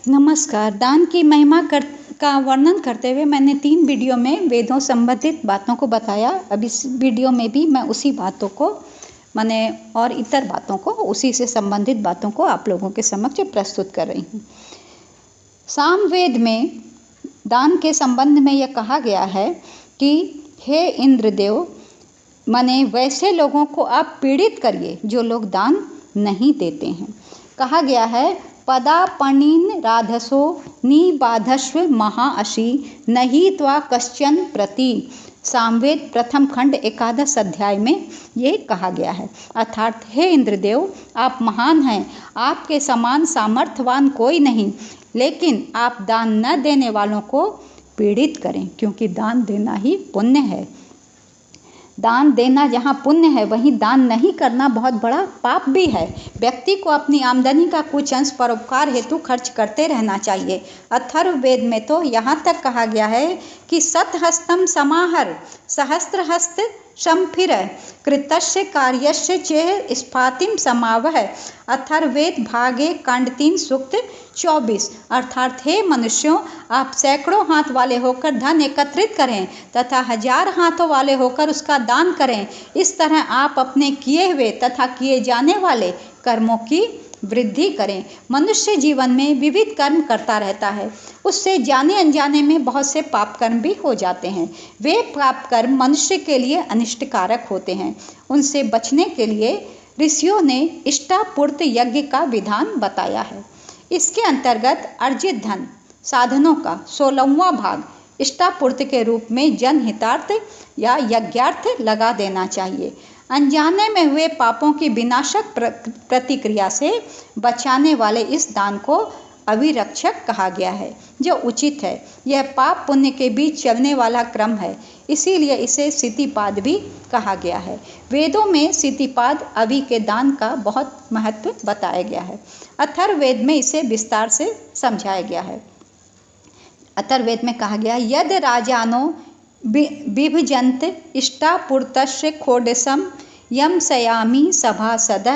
नमस्कार। दान की का वर्णन करते हुए मैंने 3 वीडियो में वेदों संबंधित बातों को बताया। अब इस वीडियो में भी मैं उसी बातों को मैंने और इतर बातों को, उसी से संबंधित बातों को आप लोगों के समक्ष प्रस्तुत कर रही हूँ। सामवेद में दान के संबंध में यह कहा गया है कि हे इंद्रदेव, माने वैसे लोगों को आप पीड़ित करिए जो लोग दान नहीं देते हैं। कहा गया है पदापनीन राधसो निबाधस्व महाअशी नहीं त्वा कश्चन प्रति। सामवेद प्रथम खंड 11 अध्याय में ये कहा गया है। अर्थात हे इंद्रदेव, आप महान हैं, आपके समान सामर्थ्यवान कोई नहीं, लेकिन आप दान न देने वालों को पीड़ित करें, क्योंकि दान देना ही पुण्य है। दान देना जहाँ पुण्य है, वहीं दान नहीं करना बहुत बड़ा पाप भी है। व्यक्ति को अपनी आमदनी का कुछ अंश परोपकार हेतु खर्च करते रहना चाहिए। अथर्ववेद में तो यहाँ तक कहा गया है कि सतहस्तम समाहर सहस्त्रहस्त शंफिर कृतस्य कार्यस्य चेह स्फातिम समावह। अथर्ववेद भागे कांड 3 सूक्त 24। अर्थात हे मनुष्यों, आप सैकड़ों हाथ वाले होकर धन एकत्रित करें तथा 1000 हाथों वाले होकर उसका दान करें। इस तरह आप अपने किए हुए तथा किए जाने वाले कर्मों की वृद्धि करें। मनुष्य जीवन में विविध कर्म करता रहता है, उससे जाने अनजाने में बहुत से पाप कर्म भी हो जाते हैं। वे पाप कर्म मनुष्य के लिए अनिष्टकारक होते हैं। उनसे बचने के लिए ऋषियों ने इष्टापूर्त यज्ञ का विधान बताया है। इसके अंतर्गत अर्जित धन साधनों का 16वां भाग इष्टापूर्ति के रूप में जनहितार्थ या यज्ञार्थ लगा देना चाहिए। अनजाने में हुए पापों की विनाशक प्रतिक्रिया से बचाने वाले इस दान को अभिरक्षक कहा गया है, जो उचित है। यह पाप पुण्य के बीच चलने वाला क्रम है, इसीलिए इसे सितिपाद भी कहा गया है। वेदों में सितिपाद अभि के दान का बहुत महत्व बताया गया है। अथर्ववेद में इसे विस्तार से समझाया गया है। अथर्ववेद में कहा गया यद राजानो विभजन्त इष्टापूर्तस्य खोडसम यम सयामी सभासद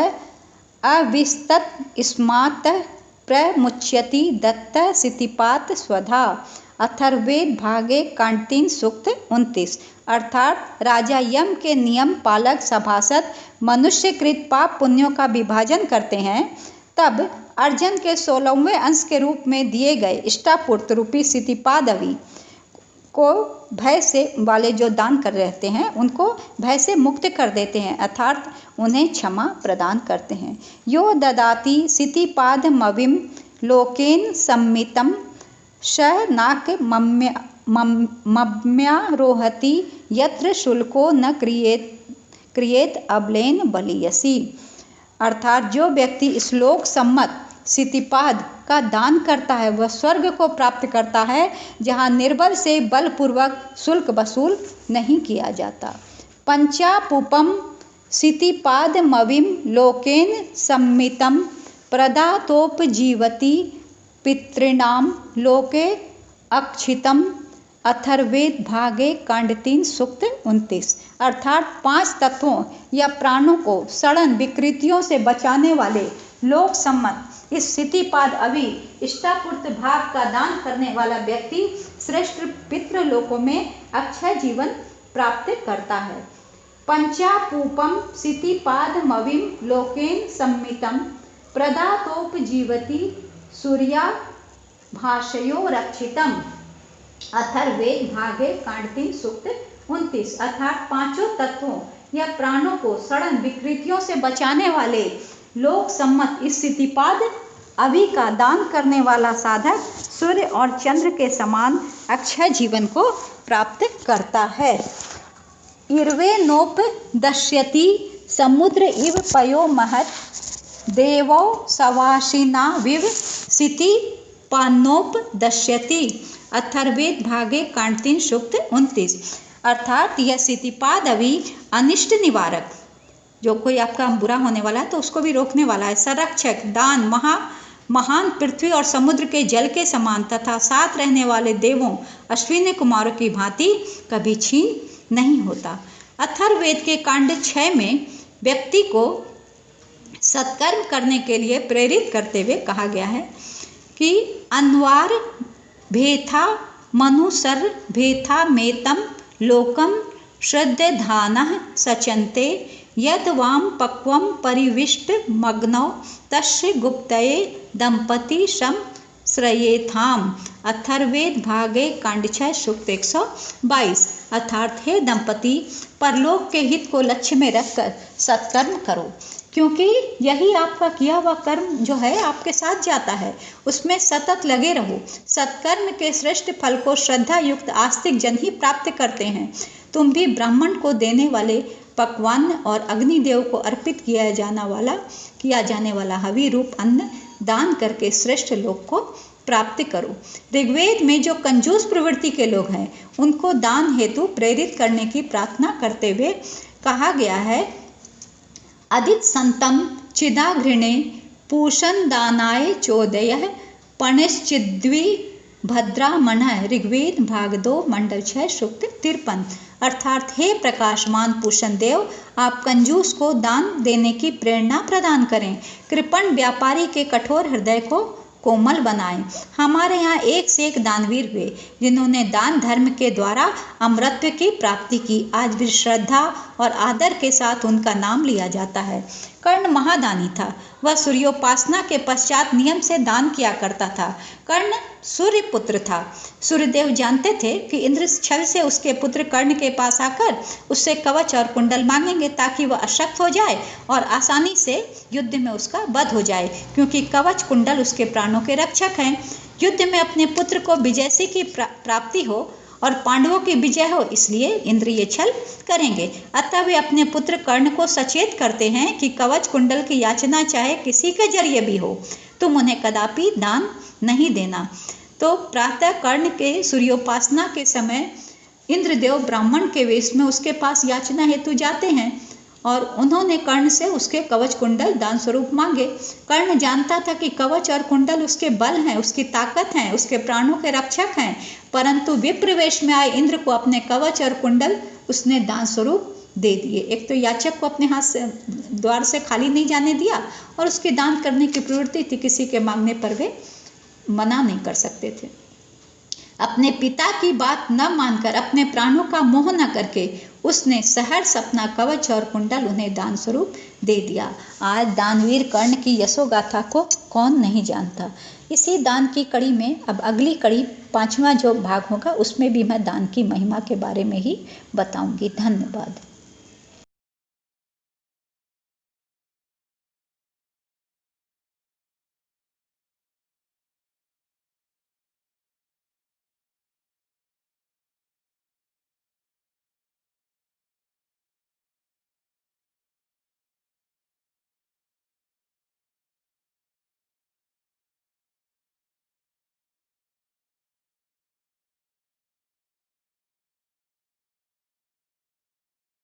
अविस्तत स्मात् प्रमुच्यति दत्त सितिपात स्वधा। अथर्ववेद भागे कांड 3 सूक्त 29। अर्थात राजा यम के नियम पालक सभासद मनुष्यकृत पाप पुण्यों का विभाजन करते हैं, तब अर्जन के 16वें अंश के रूप में दिए गए इष्टापूर्त रूपी सितिपादवि को भय से वाले जो दान कर रहते हैं उनको भय से मुक्त कर देते हैं, अर्थात उन्हें क्षमा प्रदान करते हैं। यो ददाति सितिपाद मविम लोकेन सम्मितम स नाक मम्यारोहति यत्र शुल्को न क्रियेत अबलेन बलियसी। अर्थात जो व्यक्ति श्लोक सम्मत सितिपाद का दान करता है वह स्वर्ग को प्राप्त करता है, जहाँ निर्बल से बलपूर्वक शुल्क वसूल नहीं किया जाता। पंचापूपम सितिपाद मविम लोकेन सम्मितम प्रदातोपजीवति पितॄणाम लोके अक्षितम। अथर्ववेद भागे कांड 3 सूक्त 29। अर्थात 5 तत्वों या प्राणों को सड़न विकृतियों से बचाने वाले लोक सम्मत इस सितिपाद अभि इष्टापूर्त भाग का दान करने वाला व्यक्ति श्रेष्ठ पितृलोकों में अक्षय जीवन प्राप्त करता है। पंचापूपम सितिपाद मविम लोकेन सम्मितम प्रदातोपजीवति सूर्या भाषयो रक्षितम। अथर्ववेद भागे कांड 3 सूक्त 29। अर्थात 5 तत्वों या प्राणों को सड़न विकृतियों से बचाने वाले लोक सम्मत इस सितिपाद अभि का दान करने वाला साधक सूर्य और चंद्र के समान अक्षय जीवन को प्राप्त करता है। इर्वे नोप दश्यति समुद्र इव पयो महत् देवो सवाशिना विव सिति पानोप दश्यति। अथर्ववेद भागे कांड 3 सूक्त 29। अर्थात यह सितिपाद अभि अनिष्ट निवारक, जो कोई आपका बुरा होने वाला है तो उसको भी रोकने वाला है, संरक्षक, दान, महान पृथ्वी और समुद्र के जल के समान तथा साथ रहने वाले देवों अश्विनी कुमारों की भांति कभी छीन नहीं होता। अथर्ववेद के कांड 6 में व्यक्ति को सत्कर्म करने के लिए प्रेरित करते हुए कहा गया है कि अन्वार भेथा मनुसर भेथा मेतम लोकम श्रद्धधानः सचन्ते यद वाम पक्वम परिविष्ट मग्नौ तस्य गुप्तये दंपति शम श्रयेथाम। अथर्वेद भागे कांड 6 सूक्त 122। अर्थात हे दंपति, परलोक के हित को लक्ष्य में रखकर सत्कर्म करो, क्योंकि यही आपका किया हुआ कर्म जो है आपके साथ जाता है, उसमें सतत लगे रहो। सत्कर्म के श्रेष्ठ फल को श्रद्धा युक्त आस्तिक जन ही प्राप्त करते हैं। तुम भी ब्राह्मण को देने वाले पकवान और अग्निदेव को अर्पित किया जाने वाला हवि रूप अन्न दान करके श्रेष्ठ लोक को प्राप्त करो। ऋग्वेद में जो कंजूस प्रवृत्ति के लोग हैं उनको दान हेतु प्रेरित करने की प्रार्थना करते हुए कहा गया है, अदित संतम चिदाघृणे पूषण दानाय चोदय पणिश्चिद्वी भद्रामण। ऋग्वेद भाग 2 मंडल 6 सूक्त 53। अर्थात हे प्रकाशमान पूषण देव, आप कंजूस को दान देने की प्रेरणा प्रदान करें, कृपण व्यापारी के कठोर हृदय को कोमल बनाएं। हमारे यहाँ एक से एक दानवीर हुए जिन्होंने दान धर्म के द्वारा अमरत्व की प्राप्ति की। आज भी श्रद्धा और आदर के साथ उनका नाम लिया जाता है। कर्ण महादानी था। वह सूर्योपासना के पश्चात नियम से दान किया करता था। कर्ण सूर्य पुत्र था। सूर्यदेव जानते थे कि इंद्र छल से उसके पुत्र कर्ण के पास आकर उससे कवच और कुंडल मांगेंगे ताकि वह अशक्त हो जाए और आसानी से युद्ध में उसका वध हो जाए, क्योंकि कवच कुंडल उसके प्राणों के रक्षक हैं। युद्ध में अपने पुत्र को विजयसी की प्राप्ति हो और पांडवों की विजय हो, इसलिए इंद्र ये छल करेंगे। अतः वे अपने पुत्र कर्ण को सचेत करते हैं कि कवच कुंडल की याचना चाहे किसी के जरिए भी हो, तुम उन्हें कदापि दान नहीं देना। तो प्रातः कर्ण के सूर्योपासना के समय इंद्रदेव ब्राह्मण के वेश में उसके पास याचना हेतु जाते हैं और उन्होंने कर्ण से उसके कवच कुंडल दान स्वरूप मांगे। कर्ण जानता था कि कवच और कुंडल उसके बल हैं, उसकी ताकत हैं, उसके प्राणों के रक्षक हैं, परंतु विप्रवेश में आए इंद्र को अपने कवच और कुंडल उसने दान स्वरूप दे दिए। एक तो याचक को अपने हाथ से द्वार से खाली नहीं जाने दिया और उसके दान करने की प्रवृत्ति थी, किसी के मांगने पर वे मना नहीं कर सकते थे। अपने पिता की बात न मानकर अपने प्राणों का मोह न करके उसने सहर्ष अपना कवच और कुंडल उन्हें दान स्वरूप दे दिया। आज दानवीर कर्ण की यशोगाथा को कौन नहीं जानता। इसी दान की कड़ी में अब अगली कड़ी 5वां जो भाग होगा उसमें भी मैं दान की महिमा के बारे में ही बताऊंगी। धन्यवाद।